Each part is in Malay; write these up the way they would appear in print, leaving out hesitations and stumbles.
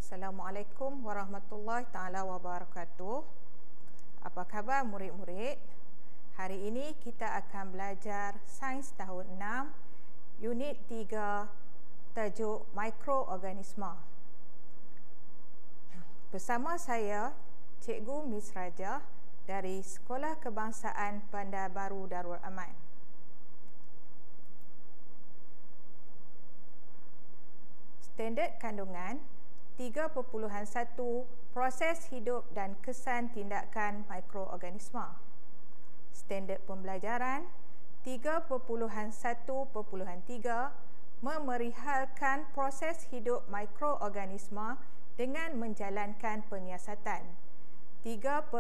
Assalamualaikum warahmatullahi taala wabarakatuh. Apa khabar murid-murid? Hari ini kita akan belajar Sains tahun 6, Unit 3, tajuk Mikroorganisma. Bersama saya, Cikgu Miss Raja dari Sekolah Kebangsaan Bandar Baru Darul Aman. Standard kandungan 3.1 Proses hidup dan kesan tindakan mikroorganisma. Standard pembelajaran 3.1.3 Memerihalkan proses hidup mikroorganisma dengan menjalankan penyiasatan. 3.1.4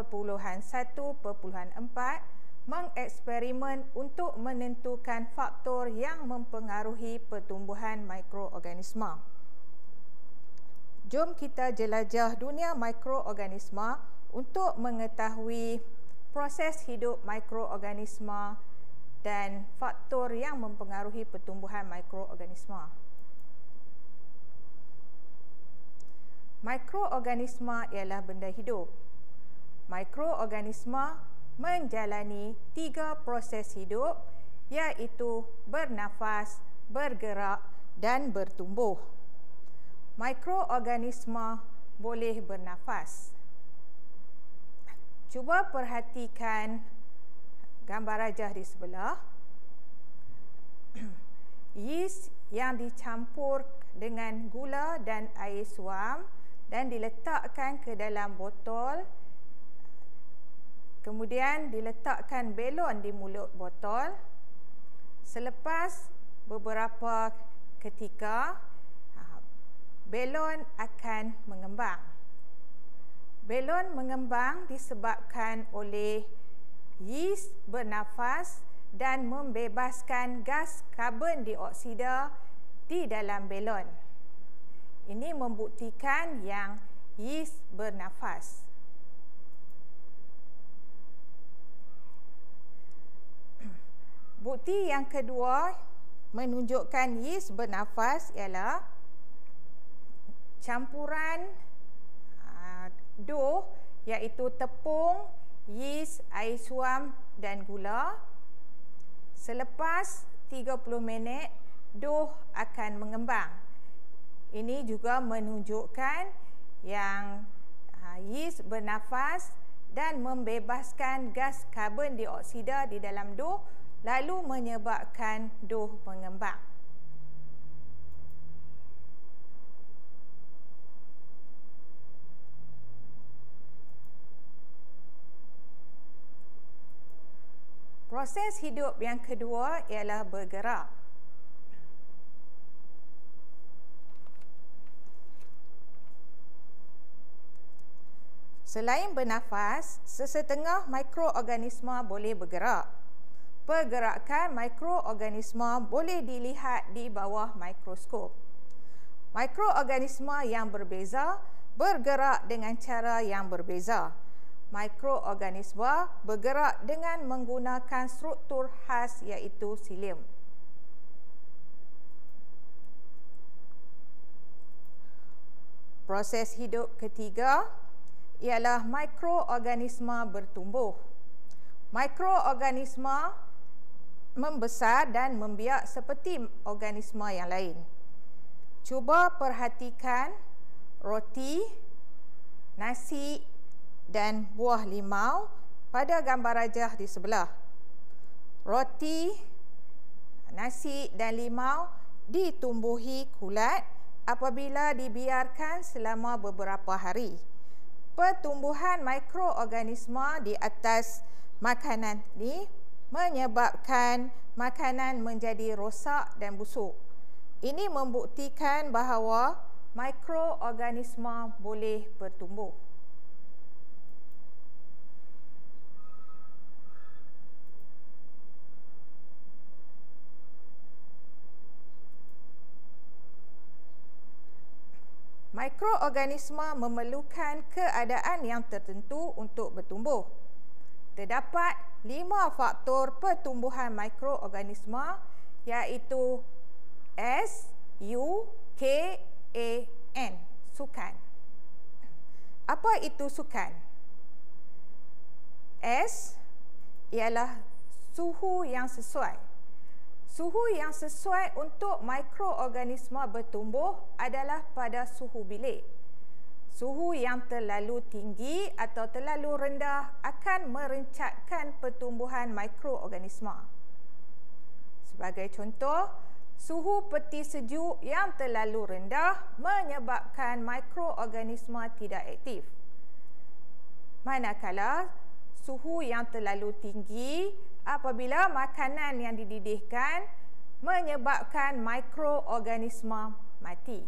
Mengeksperimen untuk menentukan faktor yang mempengaruhi pertumbuhan mikroorganisma. Jom kita jelajah dunia mikroorganisma untuk mengetahui proses hidup mikroorganisma dan faktor yang mempengaruhi pertumbuhan mikroorganisma. Mikroorganisma ialah benda hidup. Mikroorganisma menjalani 3 proses hidup, iaitu bernafas, bergerak dan bertumbuh. Mikroorganisma boleh bernafas. Cuba perhatikan gambar rajah di sebelah. Yeast yang dicampur dengan gula dan air suam dan diletakkan ke dalam botol. Kemudian diletakkan belon di mulut botol. Selepas beberapa ketika, belon akan mengembang. Belon mengembang disebabkan oleh yeast bernafas dan membebaskan gas karbon dioksida di dalam belon. Ini membuktikan yang yeast bernafas. Bukti yang kedua menunjukkan yeast bernafas ialah campuran dough, iaitu tepung, yeast, air suam dan gula. Selepas 30 minit, dough akan mengembang. Ini juga menunjukkan yang yeast bernafas dan membebaskan gas karbon dioksida di dalam dough, lalu menyebabkan dough mengembang. Proses hidup yang kedua ialah bergerak. Selain bernafas, sesetengah mikroorganisma boleh bergerak. Pergerakan mikroorganisma boleh dilihat di bawah mikroskop. Mikroorganisma yang berbeza bergerak dengan cara yang berbeza. Mikroorganisma bergerak dengan menggunakan struktur khas, iaitu silium. Proses hidup ketiga ialah mikroorganisma bertumbuh. Mikroorganisma membesar dan membiak seperti organisma yang lain. Cuba perhatikan roti, nasi dan buah limau pada gambar rajah di sebelah. Roti, nasi dan limau ditumbuhi kulat apabila dibiarkan selama beberapa hari. Pertumbuhan mikroorganisma di atas makanan ini menyebabkan makanan menjadi rosak dan busuk. Ini membuktikan bahawa mikroorganisma boleh bertumbuh. Mikroorganisma memerlukan keadaan yang tertentu untuk bertumbuh. Terdapat 5 faktor pertumbuhan mikroorganisma, iaitu S, U, K, A, N, sukan. Apa itu sukan? S ialah suhu yang sesuai. Suhu yang sesuai untuk mikroorganisma bertumbuh adalah pada suhu bilik. Suhu yang terlalu tinggi atau terlalu rendah akan merencatkan pertumbuhan mikroorganisma. Sebagai contoh, suhu peti sejuk yang terlalu rendah menyebabkan mikroorganisma tidak aktif. Manakala suhu yang terlalu tinggi apabila makanan yang dididihkan menyebabkan mikroorganisma mati.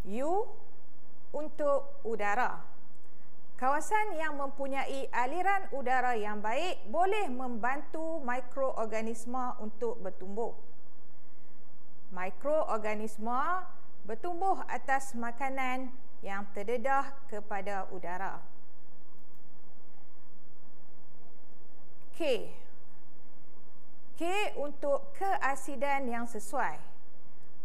U untuk udara. Kawasan yang mempunyai aliran udara yang baik boleh membantu mikroorganisma untuk bertumbuh. Mikroorganisma bertumbuh atas makanan yang terdedah kepada udara. K. K untuk keasidan yang sesuai.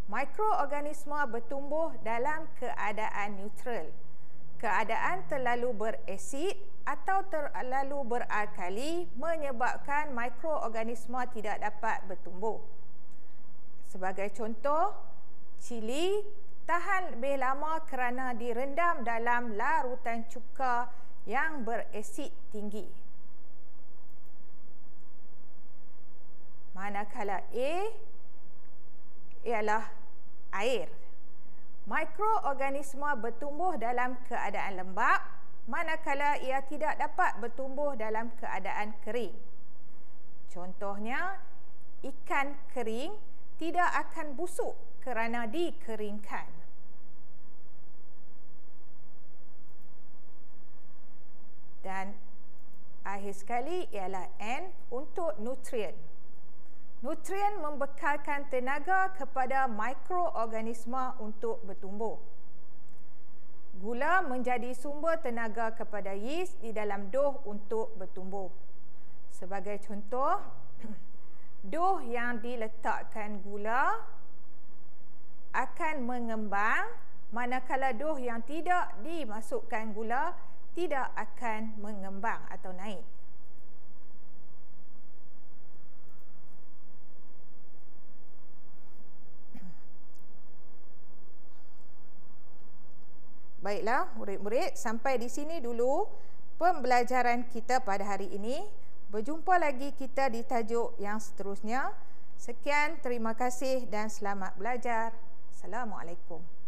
Mikroorganisma bertumbuh dalam keadaan neutral. Keadaan terlalu berasid atau terlalu beralkali menyebabkan mikroorganisma tidak dapat bertumbuh. Sebagai contoh, cili tahan lebih lama kerana direndam dalam larutan cuka yang berasid tinggi. Manakala A ialah air. Mikroorganisma bertumbuh dalam keadaan lembap, manakala ia tidak dapat bertumbuh dalam keadaan kering. Contohnya, ikan kering tidak akan busuk kerana dikeringkan. Dan akhir sekali ialah N untuk nutrien. Nutrien membekalkan tenaga kepada mikroorganisma untuk bertumbuh. Gula menjadi sumber tenaga kepada yeast di dalam dough untuk bertumbuh. Sebagai contoh, dough yang diletakkan gula akan mengembang, manakala dough yang tidak dimasukkan gula tidak akan mengembang atau naik. Baiklah murid-murid, sampai di sini dulu pembelajaran kita pada hari ini. Berjumpa lagi kita di tajuk yang seterusnya. Sekian, terima kasih dan selamat belajar. Assalamualaikum.